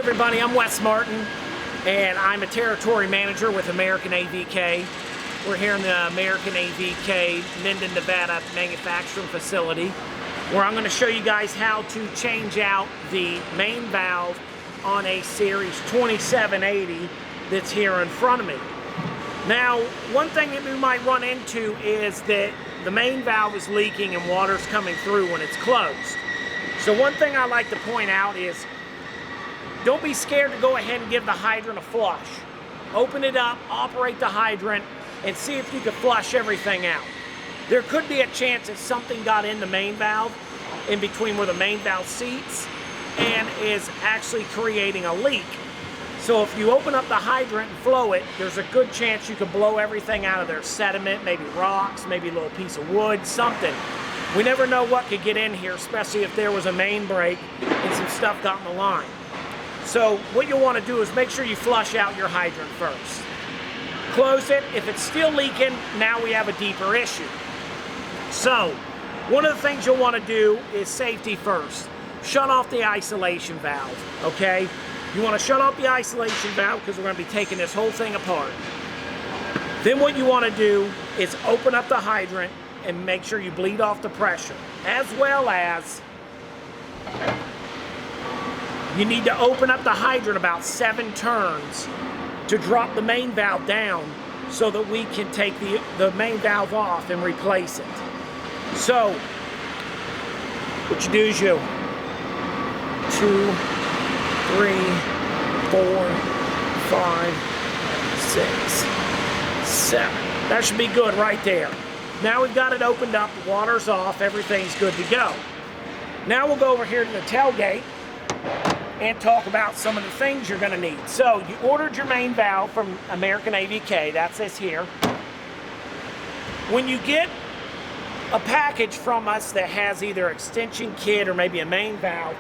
everybody, I'm Wess Martin, and I'm a territory manager with American AVK. We're here in the American AVK Minden, Nevada manufacturing facility, where I'm going to show you guys how to change out the main valve on a Series 2780 that's here in front of me. Now, one thing that we might run into is that the main valve is leaking and water's coming through when it's closed. So one thing I like to point out is don't be scared to go ahead and give the hydrant a flush. Open it up, operate the hydrant, and see if you can flush everything out. There could be a chance that something got in the main valve, in between where the main valve seats, and is actually creating a leak. So if you open up the hydrant and flow it, there's a good chance you could blow everything out of there. Sediment, maybe rocks, maybe a little piece of wood, something. We never know what could get in here, especially if there was a main break and some stuff got in the line. So what you'll want to do is make sure you flush out your hydrant first. Close it. If it's still leaking, now we have a deeper issue. So one of the things you'll want to do is safety first. Shut off the isolation valve, okay? You want to shut off the isolation valve because we're going to be taking this whole thing apart. Then what you want to do is open up the hydrant and make sure you bleed off the pressure, as well as you need to open up the hydrant about 7 turns to drop the main valve down so that we can take the main valve off and replace it. So what you do is you 2, 3, 4, 5, 6, 7. That should be good right there. Now we've got it opened up, the water's off, everything's good to go. Now we'll go over here to the tailgate and talk about some of the things you're going to need. So you ordered your main valve from American AVK, that's this here. When you get a package from us that has either extension kit or maybe a main valve,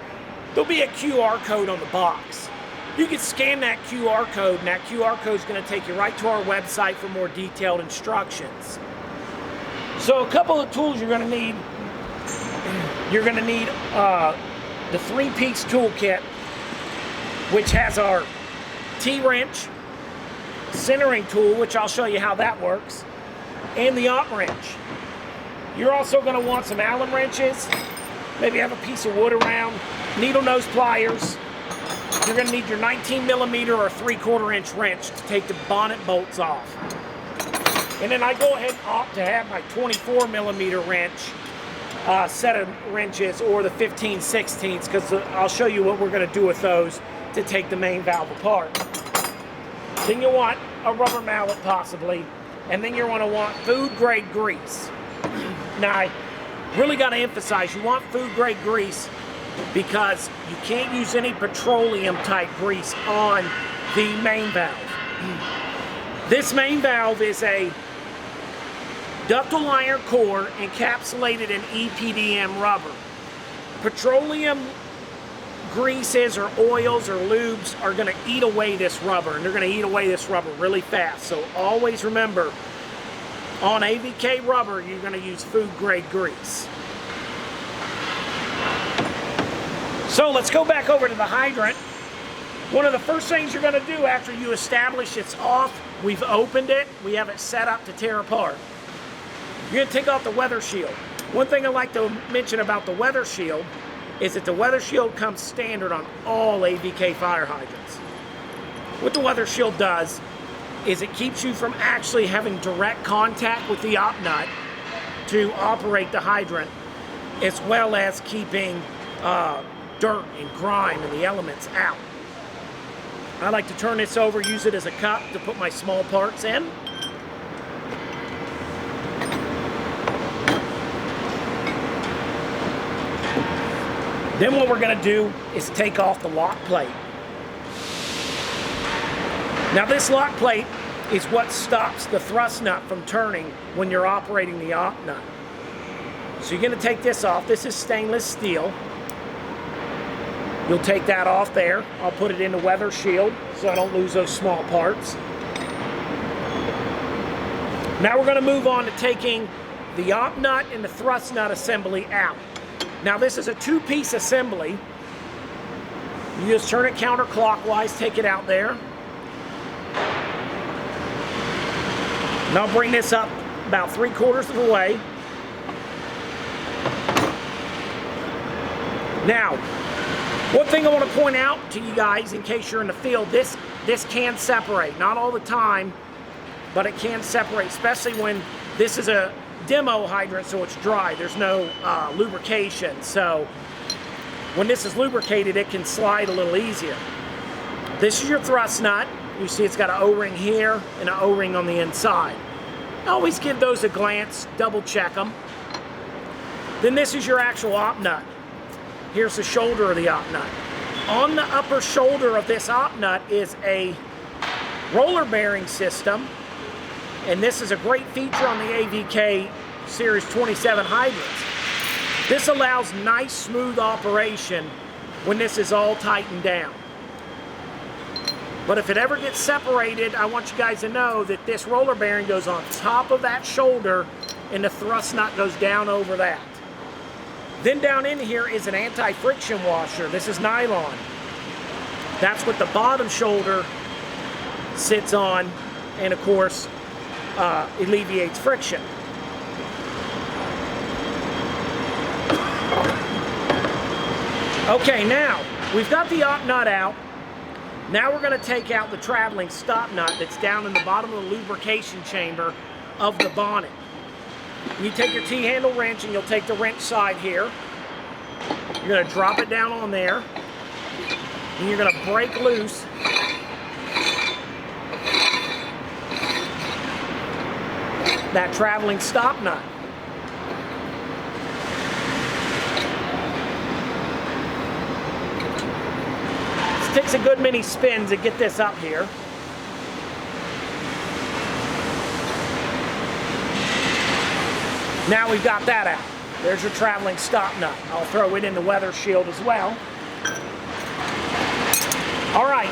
there'll be a QR code on the box. You can scan that QR code, and that QR code is going to take you right to our website for more detailed instructions. So a couple of tools you're going to need. You're going to need the 3-piece toolkit, which has our T-wrench, centering tool, which I'll show you how that works, and the op wrench. You're also going to want some Allen wrenches, maybe have a piece of wood around, needle nose pliers. You're going to need your 19mm or 3/4 inch wrench to take the bonnet bolts off. And then I go ahead and opt to have my 24mm wrench set of wrenches, or the 15/16, because I'll show you what we're going to do with those to take the main valve apart. Then you'll want a rubber mallet possibly, and then you're going to want food grade grease. Now I really got to emphasize, you want food grade grease because you can't use any petroleum type grease on the main valve. This main valve is a ductile iron core encapsulated in EPDM rubber. Petroleum greases or oils or lubes are going to eat away this rubber, and they're going to eat away this rubber really fast. So always remember, on AVK rubber, you're going to use food grade grease. So let's go back over to the hydrant. One of the first things you're going to do after you establish it's off, we've opened it, we have it set up to tear apart. You're going to take off the weather shield. One thing I like to mention about the weather shield is that the weather shield comes standard on all AVK fire hydrants. What the weather shield does is it keeps you from actually having direct contact with the op nut to operate the hydrant, as well as keeping dirt and grime and the elements out. I like to turn this over, use it as a cup to put my small parts in. Then what we're going to do is take off the lock plate. Now this lock plate is what stops the thrust nut from turning when you're operating the op nut. So you're going to take this off. This is stainless steel. You'll take that off there. I'll put it in the weather shield so I don't lose those small parts. Now we're going to move on to taking the op nut and the thrust nut assembly out. Now this is a 2-piece assembly. You just turn it counterclockwise, take it out there. Now bring this up about 3/4 of the way. Now, one thing I want to point out to you guys in case you're in the field, this can separate. Not all the time, but it can separate, especially when this is a demo hydrant, so it's dry. There's no lubrication. So when this is lubricated, it can slide a little easier. This is your thrust nut. You see it's got an O-ring here and an O-ring on the inside. Always give those a glance, double check them. Then this is your actual op nut. Here's the shoulder of the op nut. On the upper shoulder of this op nut is a roller bearing system, and this is a great feature on the AVK Series 27 hydrants. This allows nice smooth operation when this is all tightened down. But if it ever gets separated, I want you guys to know that this roller bearing goes on top of that shoulder and the thrust nut goes down over that. Then down in here is an anti-friction washer. This is nylon. That's what the bottom shoulder sits on, and of course alleviates friction. Okay, now we've got the op nut out. Now we're going to take out the traveling stop nut that's down in the bottom of the lubrication chamber of the bonnet. You take your T-handle wrench and you'll take the wrench side here. You're going to drop it down on there. And you're going to break loose that traveling stop nut. It takes a good many spins to get this up here. Now we've got that out. There's your traveling stop nut. I'll throw it in the weather shield as well. All right,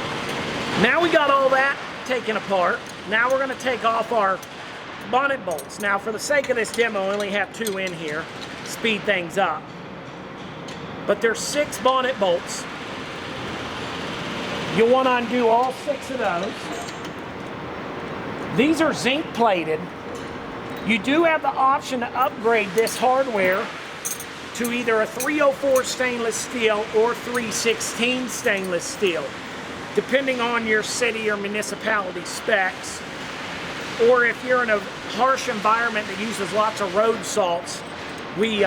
now we got all that taken apart. Now we're gonna take off our bonnet bolts. Now for the sake of this demo, I only have 2 in here, speed things up. But there's 6 bonnet bolts. You'll want to undo all 6 of those. These are zinc plated. You do have the option to upgrade this hardware to either a 304 stainless steel or 316 stainless steel, depending on your city or municipality specs. Or if you're in a harsh environment that uses lots of road salts, we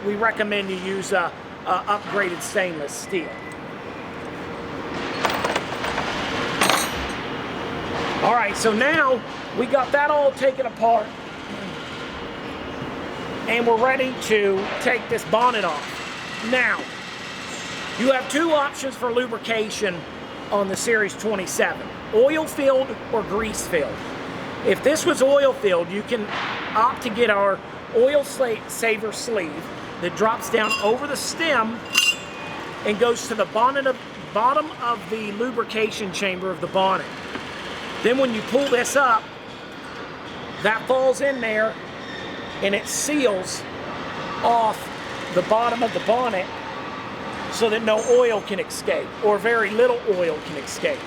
recommend you use a upgraded stainless steel. All right, so now we got that all taken apart and we're ready to take this bonnet off. Now, you have 2 options for lubrication on the Series 27, oil filled or grease filled. If this was oil filled, you can opt to get our oil saver sleeve that drops down over the stem and goes to the bottom of the lubrication chamber of the bonnet. Then when you pull this up, that falls in there and it seals off the bottom of the bonnet so that no oil can escape, or very little oil can escape.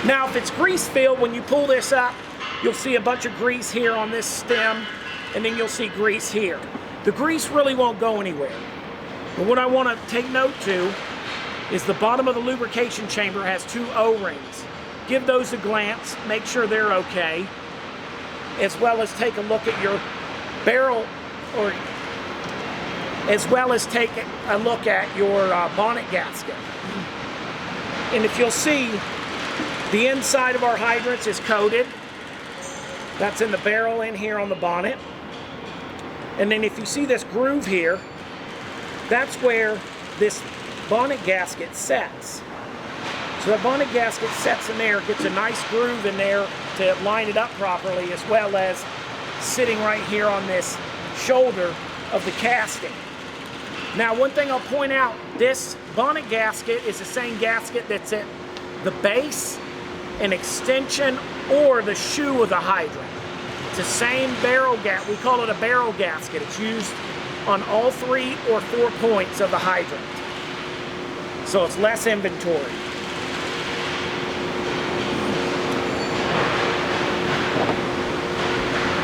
Now if it's grease filled, when you pull this up, you'll see a bunch of grease here on this stem, and then you'll see grease here. The grease really won't go anywhere. But what I want to take note to is the bottom of the lubrication chamber has 2 O-rings. Give those a glance, make sure they're okay, as well as take a look at your barrel, or as well as take a look at your bonnet gasket. And if you'll see, the inside of our hydrants is coated. That's in the barrel in here on the bonnet. And then if you see this groove here, that's where this bonnet gasket sets. So the bonnet gasket sets in there, gets a nice groove in there to line it up properly, as well as sitting right here on this shoulder of the casting. Now one thing I'll point out, this bonnet gasket is the same gasket that's at the base, an extension, or the shoe of the hydrant. It's the same barrel gasket. We call it a barrel gasket. It's used on all 3 or 4 points of the hydrant. So it's less inventory.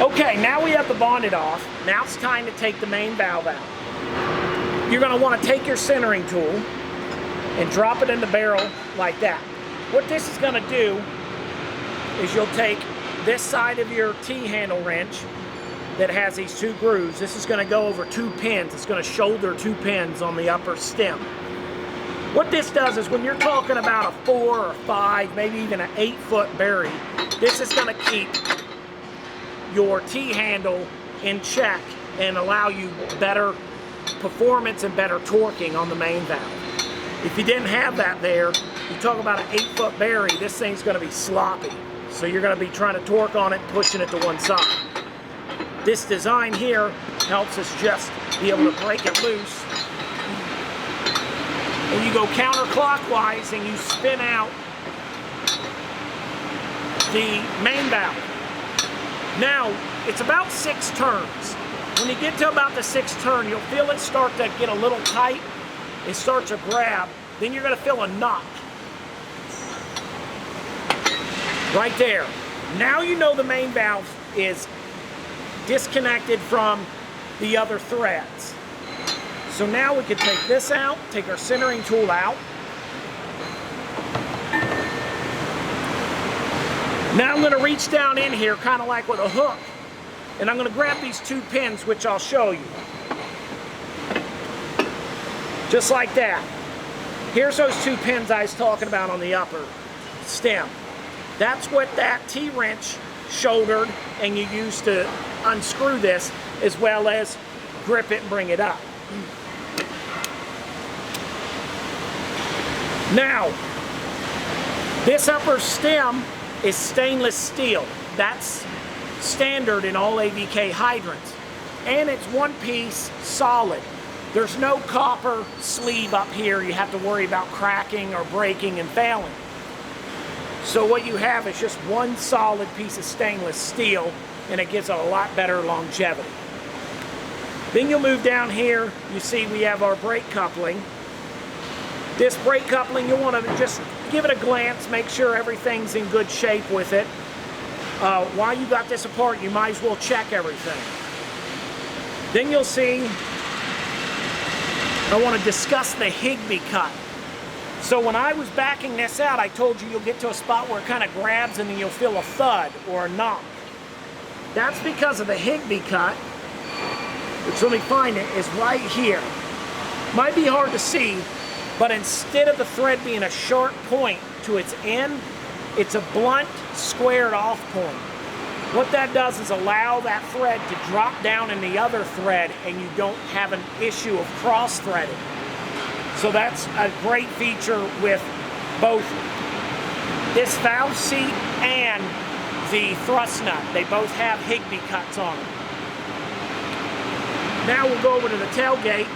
Okay, now we have the bonnet off. Now it's time to take the main valve out. You're going to want to take your centering tool and drop it in the barrel like that. What this is going to do is you'll take this side of your T-handle wrench that has these 2 grooves. This is going to go over 2 pins. It's going to shoulder 2 pins on the upper stem. What this does is when you're talking about a 4 or 5, maybe even an 8-foot bury, this is going to keep your T-handle in check and allow you better performance and better torquing on the main valve. If you didn't have that there, you talk about an 8-foot bury, this thing's going to be sloppy. So you're going to be trying to torque on it, pushing it to one side. This design here helps us just be able to break it loose. And you go counterclockwise and you spin out the main valve. Now, it's about 6 turns. When you get to about the 6th turn, you'll feel it start to get a little tight. It starts to grab. Then you're going to feel a knock. Right there. Now you know the main valve is disconnected from the other threads. So now we can take this out, take our centering tool out. Now I'm going to reach down in here kind of like with a hook, and I'm going to grab these 2 pins, which I'll show you. Just like that. Here's those 2 pins I was talking about on the upper stem. That's what that T-wrench shouldered and you use to unscrew this, as well as grip it and bring it up. Now, this upper stem is stainless steel. That's standard in all AVK hydrants. And it's 1-piece solid. There's no copper sleeve up here you have to worry about cracking or breaking and failing. So what you have is just one solid piece of stainless steel, and it gives it a lot better longevity. Then you'll move down here. You see we have our brake coupling. This brake coupling, you'll want to just give it a glance, make sure everything's in good shape with it. While you got this apart, you might as well check everything. Then you'll see, I want to discuss the Higby cut. So when I was backing this out, I told you you'll get to a spot where it kind of grabs and then you'll feel a thud or a knock. That's because of the Higby cut, which, let me find it, is right here. Might be hard to see, but instead of the thread being a sharp point to its end, it's a blunt, squared off point. What that does is allow that thread to drop down in the other thread and you don't have an issue of cross-threading. So that's a great feature with both this valve seat and the thrust nut. They both have Higby cuts on them. Now we'll go over to the tailgate.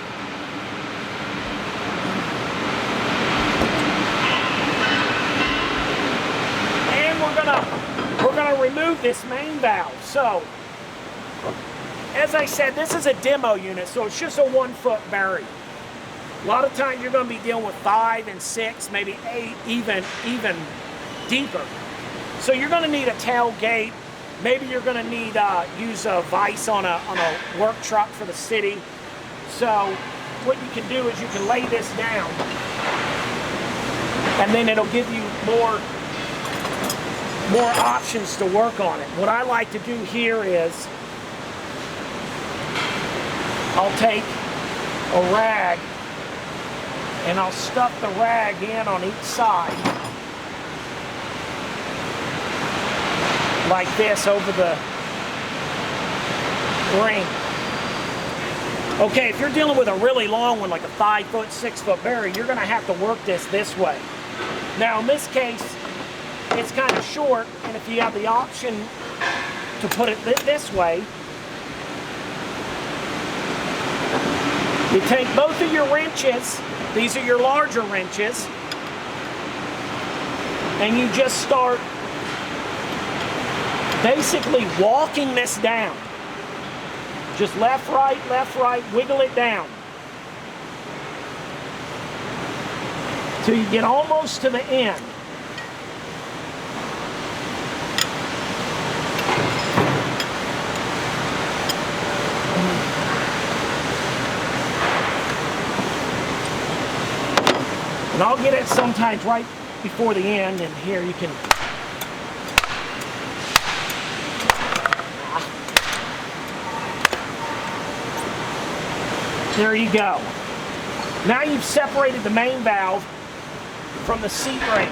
And we're gonna remove this main valve. So, as I said, this is a demo unit, so it's just a 1-foot bury. A lot of times you're going to be dealing with 5 and 6, maybe 8, even deeper. So you're going to need a tailgate. Maybe you're going to need use a vise on a work truck for the city. So what you can do is you can lay this down, and then it'll give you more options to work on it. What I like to do here is I'll take a rag and I'll stuff the rag in on each side like this over the ring. Okay, if you're dealing with a really long one, like a 5-foot, 6-foot bury, you're going to have to work this way. Now in this case, it's kind of short, and if you have the option to put it this way, you take both of your wrenches, these are your larger wrenches, and you just start basically walking this down. Just left, right, wiggle it down. Till you get almost to the end. And I'll get it sometimes right before the end, and here you can. There you go. Now you've separated the main valve from the seat ring.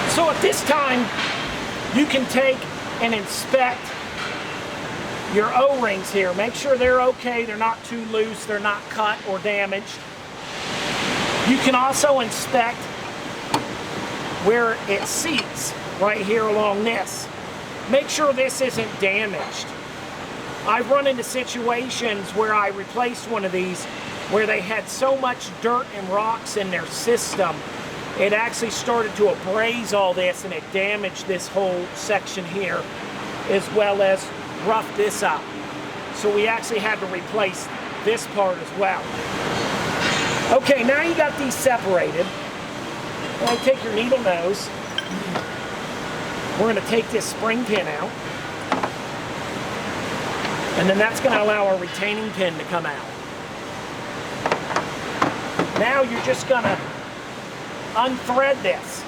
So at this time, you can take and inspect your O-rings here. Make sure they're okay, they're not too loose, they're not cut or damaged. You can also inspect where it seats, right here along this. Make sure this isn't damaged. I've run into situations where I replaced one of these where they had so much dirt and rocks in their system, it actually started to abrase all this and it damaged this whole section here, as well as roughed this up. So we actually had to replace this part as well. Okay, now you got these separated. Now take your needle nose. We're going to take this spring pin out. And then that's going to allow our retaining pin to come out. Now you're just going to unthread this.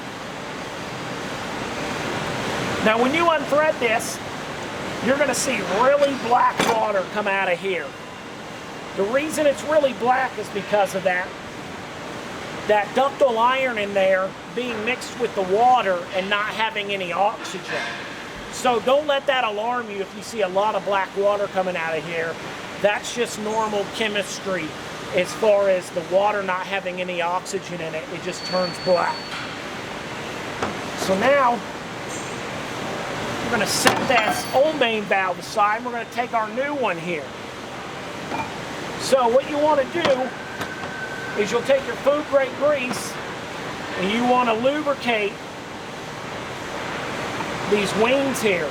Now when you unthread this, you're going to see really black water come out of here. The reason it's really black is because of that ductile iron in there being mixed with the water and not having any oxygen. So don't let that alarm you if you see a lot of black water coming out of here. That's just normal chemistry as far as the water not having any oxygen in it. It just turns black. So now we're going to set this old main valve aside. We're going to take our new one here. So what you want to do is you'll take your food grade grease and you want to lubricate these wings here.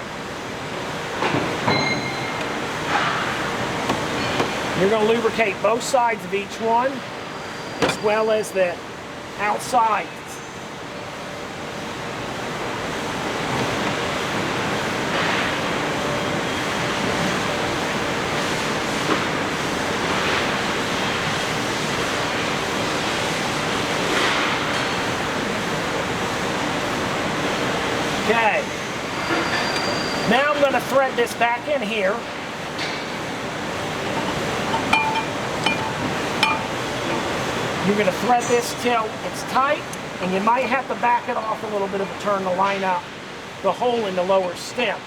You're going to lubricate both sides of each one as well as the outside. Okay. Now I'm going to thread this back in here. You're going to thread this till it's tight, and you might have to back it off a little bit of a turn to line up the hole in the lower stem.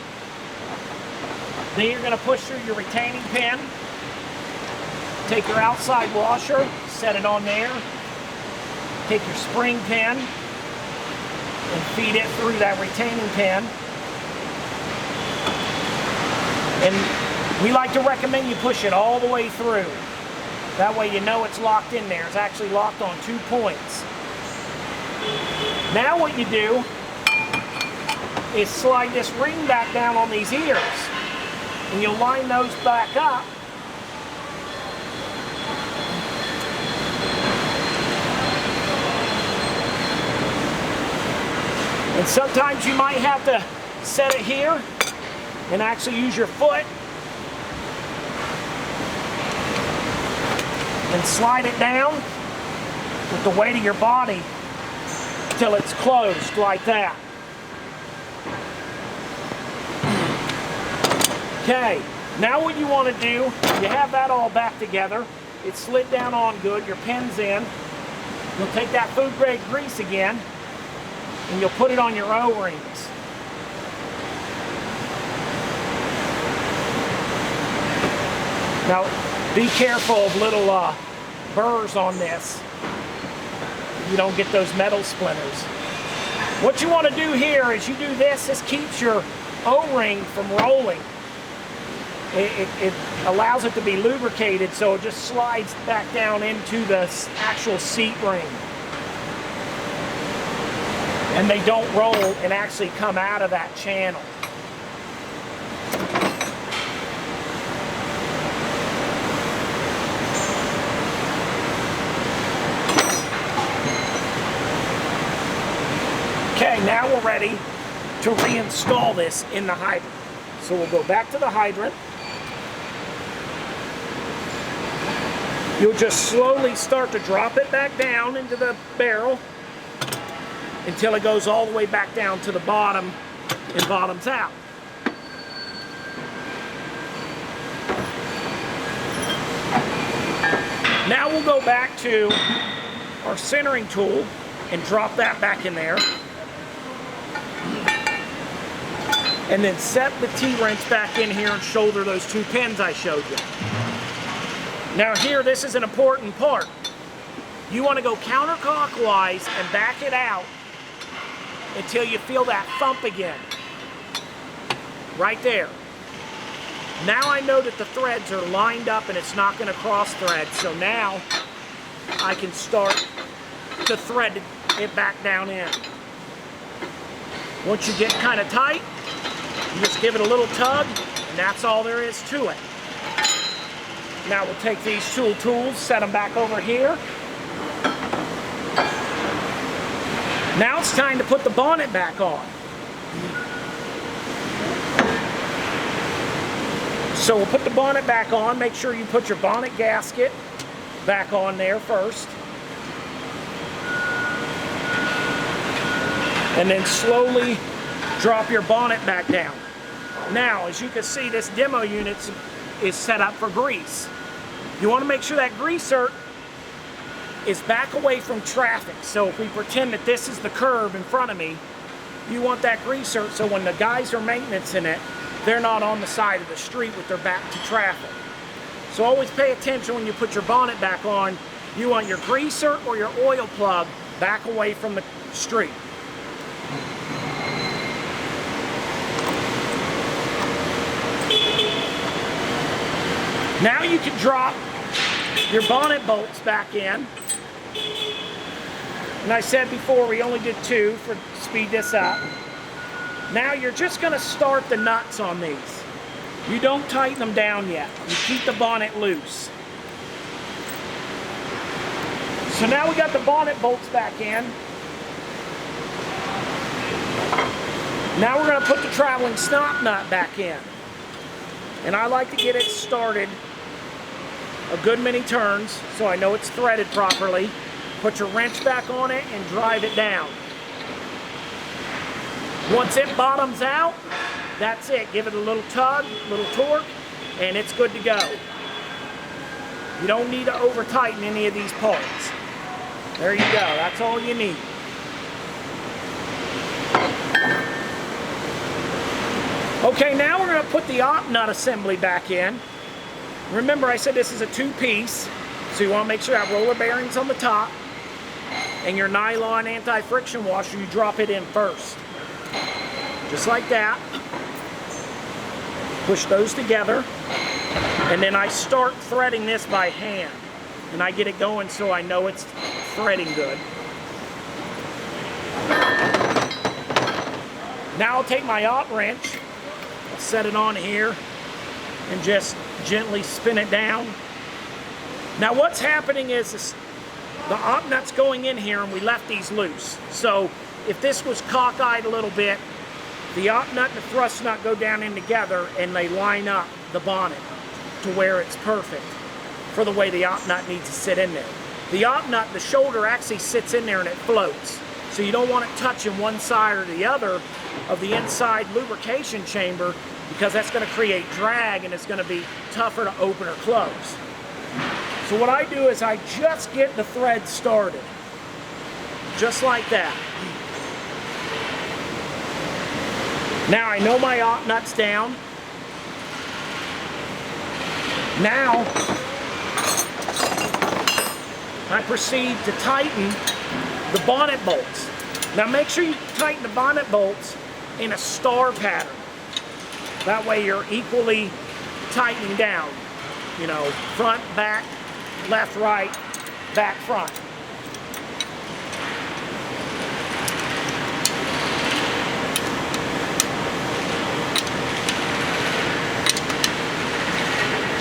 Then you're going to push through your retaining pin. Take your outside washer, set it on there. Take your spring pin and feed it through that retaining pin. And we like to recommend you push it all the way through. That way you know it's locked in there. It's actually locked on 2 points. Now what you do is slide this ring back down on these ears. And you'll line those back up. And sometimes you might have to set it here and actually use your foot and slide it down with the weight of your body till it's closed like that. Okay, now what you want to do, you have that all back together. It's slid down on good, your pin's in. You'll take that food grade grease again and you'll put it on your O-rings. Now, be careful of little burrs on this. You don't get those metal splinters. What you want to do here is you do this. This keeps your O-ring from rolling. It allows it to be lubricated, so it just slides back down into the actual seat ring. And they don't roll and actually come out of that channel. Okay, now we're ready to reinstall this in the hydrant. So we'll go back to the hydrant. You'll just slowly start to drop it back down into the barrel until it goes all the way back down to the bottom and bottoms out. Now we'll go back to our centering tool and drop that back in there. And then set the T-wrench back in here and shoulder those 2 pins I showed you. Now here, this is an important part. You want to go counterclockwise and back it out until you feel that thump again. Right there. Now I know that the threads are lined up and it's not going to cross thread, so now I can start to thread it back down in. Once you get kind of tight, you just give it a little tug, and that's all there is to it. Now we'll take these tool tools, set them back over here. Now it's time to put the bonnet back on. So we'll put the bonnet back on. Make sure you put your bonnet gasket back on there first. And then slowly drop your bonnet back down. Now, as you can see, this demo unit is set up for grease. You want to make sure that greaser is back away from traffic. So if we pretend that this is the curb in front of me, you want that greaser so when the guys are maintaining it, they're not on the side of the street with their back to traffic. So always pay attention when you put your bonnet back on. You want your greaser or your oil plug back away from the street. Now you can drop your bonnet bolts back in. And I said before we only did 2 for speed this up. Now you're just going to start the nuts on these. You don't tighten them down yet. You keep the bonnet loose. So now we got the bonnet bolts back in. Now we're going to put the traveling stop nut back in. And I like to get it started a good many turns so I know it's threaded properly. Put your wrench back on it and drive it down. Once it bottoms out, that's it. Give it a little tug, a little torque, and it's good to go. You don't need to over tighten any of these parts. There you go, that's all you need. Okay, now we're going to put the op nut assembly back in. Remember I said this is a 2-piece, so you want to make sure that roller bearing's on the top, and your nylon anti-friction washer, you drop it in first. Just like that. Push those together, and then I start threading this by hand. And I get it going so I know it's threading good. Now I'll take my op wrench, I'll set it on here, and just gently spin it down. Now what's happening is the op nut's going in here and we left these loose. So if this was cockeyed a little bit, the op nut and the thrust nut go down in together and they line up the bonnet to where it's perfect for the way the op nut needs to sit in there. The op nut, the shoulder actually sits in there and it floats. So you don't want it touching one side or the other of the inside lubrication chamber because that's going to create drag and it's going to be tougher to open or close. So what I do is I just get the thread started. Just like that. Now I know my op nut's down. Now I proceed to tighten the bonnet bolts. Now make sure you tighten the bonnet bolts in a star pattern. That way you're equally tightening down. You know, front, back, left, right, back, front.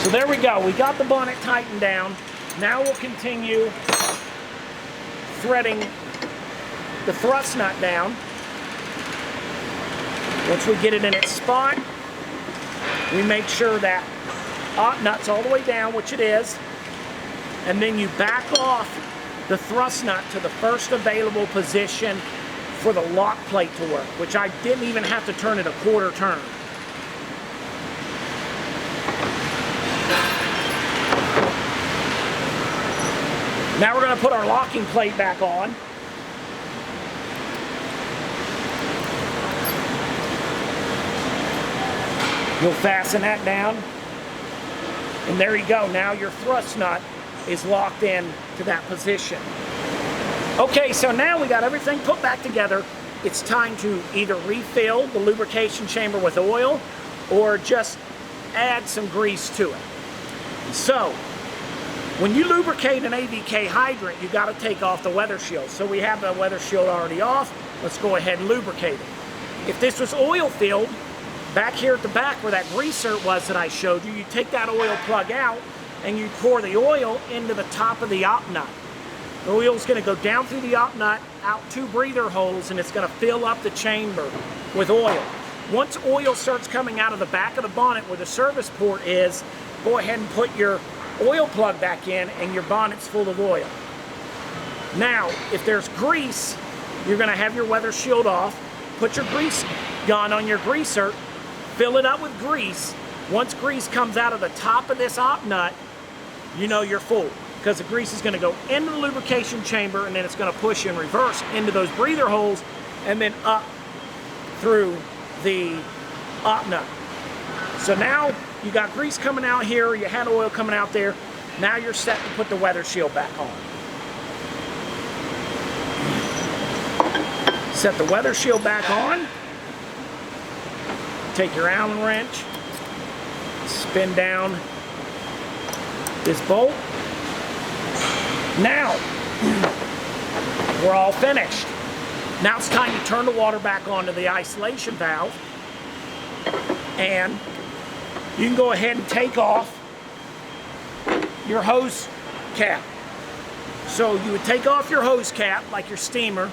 So there we go. We got the bonnet tightened down. Now we'll continue threading the thrust nut down. Once we get it in its spot, we make sure that op nut's all the way down, which it is, and then you back off the thrust nut to the first available position for the lock plate to work, which I didn't even have to turn it a quarter turn. Now we're going to put our locking plate back on. You'll fasten that down, and there you go. Now your thrust nut is locked in to that position. Okay, so now we got everything put back together. It's time to either refill the lubrication chamber with oil or just add some grease to it. So, when you lubricate an AVK hydrant, you got to take off the weather shield. So we have the weather shield already off. Let's go ahead and lubricate it. If this was oil filled, back here at the back where that greaser was that I showed you, you take that oil plug out and you pour the oil into the top of the op nut. The oil's going to go down through the op nut, out 2 breather holes, and it's going to fill up the chamber with oil. Once oil starts coming out of the back of the bonnet where the service port is, go ahead and put your oil plug back in and your bonnet's full of oil. Now, if there's grease, you're going to have your weather shield off, put your grease gun on your greaser, fill it up with grease. Once grease comes out of the top of this op nut, you know you're full, because the grease is going to go into the lubrication chamber and then it's going to push in reverse into those breather holes and then up through the op nut. So now you got grease coming out here, you had oil coming out there. Now you're set to put the weather shield back on. Set the weather shield back on. Take your Allen wrench, spin down this bolt. Now, we're all finished. Now it's time to turn the water back onto the isolation valve, and you can go ahead and take off your hose cap. So you would take off your hose cap like your steamer,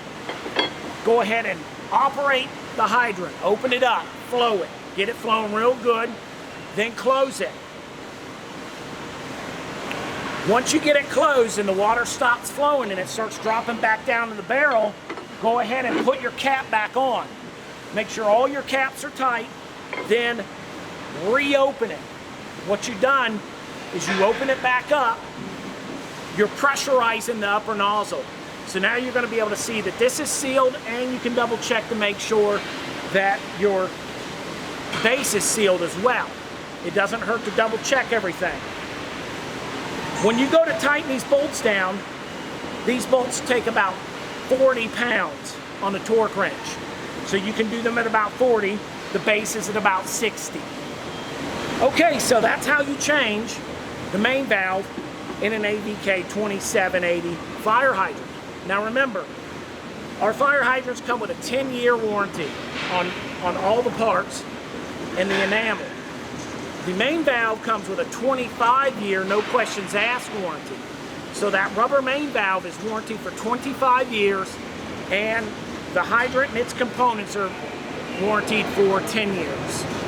go ahead and operate the hydrant, open it up, flow it, get it flowing real good, then close it. Once you get it closed and the water stops flowing and it starts dropping back down to the barrel, go ahead and put your cap back on. Make sure all your caps are tight, then reopen it. What you've done is you open it back up, you're pressurizing the upper nozzle. So now you're going to be able to see that this is sealed, and you can double check to make sure that your base is sealed as well. It doesn't hurt to double check everything. When you go to tighten these bolts down, these bolts take about 40 pounds on the torque wrench. So you can do them at about 40, the base is at about 60. Okay, so that's how you change the main valve in an AVK 2780 fire hydrant. Now remember, our fire hydrants come with a 10-year warranty on all the parts and the enamel. The main valve comes with a 25-year no questions asked warranty. So that rubber main valve is warranted for 25 years, and the hydrant and its components are warranted for 10 years.